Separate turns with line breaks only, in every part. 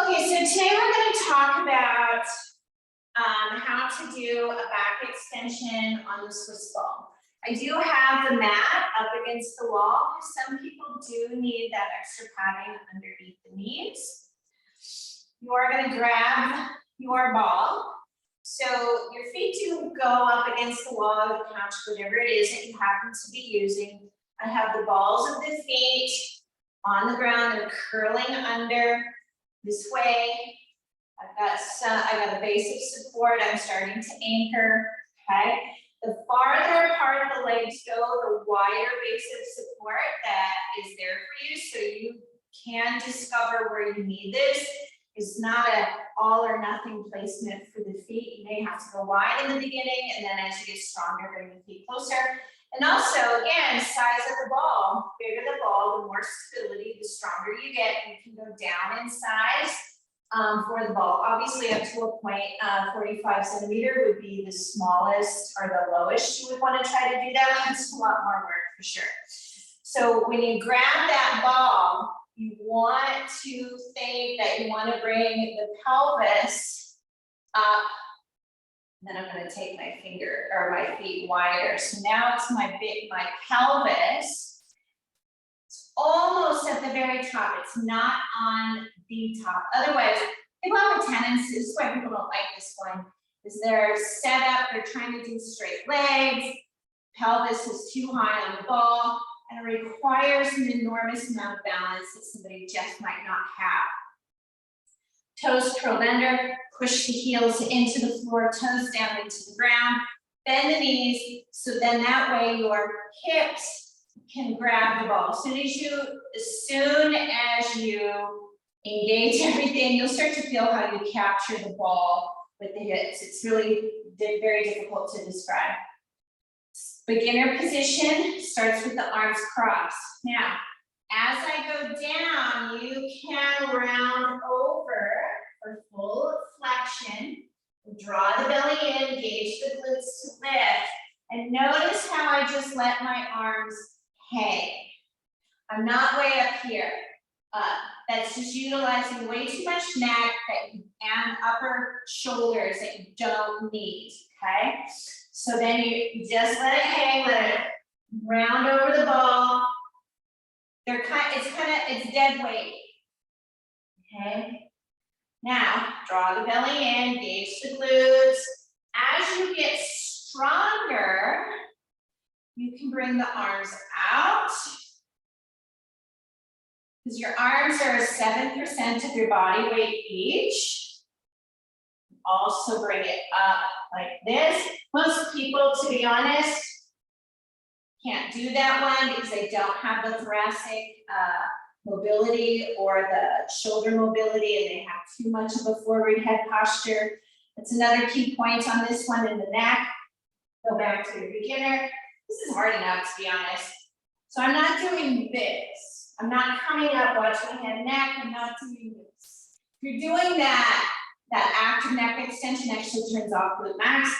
Okay, so today we're going to talk about how to do a back extension on the Swiss ball. I do have the mat up against the wall because some people do need that extra padding underneath the knees. You are going to grab your ball. So your feet do go up against the wall, the couch, whatever it is that you happen to be using. I have the balls of the feet on the ground. They're curling under this way. I got a base of support. I'm starting to anchor, okay? The farther apart the legs go, the wider base of support that is there for you, so you can discover where you need this. It's not an all or nothing placement for the feet. You may have to go wide in the beginning, and then as you get stronger, bring the feet closer. And also, again, size of the ball. Bigger the ball, the more stability, the stronger you get. You can go down in size for the ball. Obviously, up to a point, 45 centimeter would be the smallest or the lowest you would want to try to do that. It's a lot more work for sure. So when you grab that ball, you want to think that you want to bring the pelvis up. Then I'm going to take my finger or my feet wider. So now it's my pelvis. It's almost at the very top. It's not on the top. Otherwise, people have a tendency, this is why people don't like this one, is they're set up, they're trying to do straight legs, pelvis is too high on the ball, and it requires an enormous amount of balance that somebody just might not have. Toes curled under, push the heels into the floor, toes down into the ground, bend the knees, so then that way your hips can grab the ball. As soon as you engage everything, you'll start to feel how you capture the ball with the hips. It's really very difficult to describe. Beginner position starts with the arms crossed. Now, as I go down, you can round over for full flexion. Draw the belly in, engage the glutes to lift. And notice how I just let my arms hang. I'm not way up here. That's just utilizing way too much neck and upper shoulders that you don't need, okay? So then you just let it hang, let it round over the ball. It's dead weight, okay? Now, draw the belly in, engage the glutes. As you get stronger, you can bring the arms out. Because your arms are 7% of your body weight each. Also bring it up like this. Most people, to be honest, can't do that one because they don't have the thoracic mobility or the shoulder mobility, and they have too much of a forward head posture. That's another key point on this one in the neck. Go back to your beginner. This is hard enough, to be honest. So I'm not doing this. I'm not coming up, watch my head neck. I'm not doing this. If you're doing that active neck extension actually turns off glute max.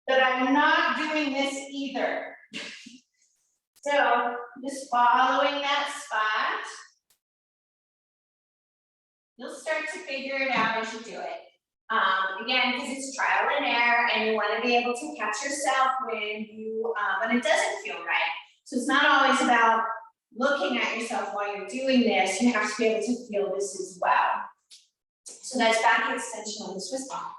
But I'm not doing this either. So just following that spot. You'll start to figure it out as you do it. Again, because it's trial and error, and you want to be able to catch yourself when it doesn't feel right. So it's not always about looking at yourself while you're doing this. You have to be able to feel this as well. So that's back extension on the Swiss ball.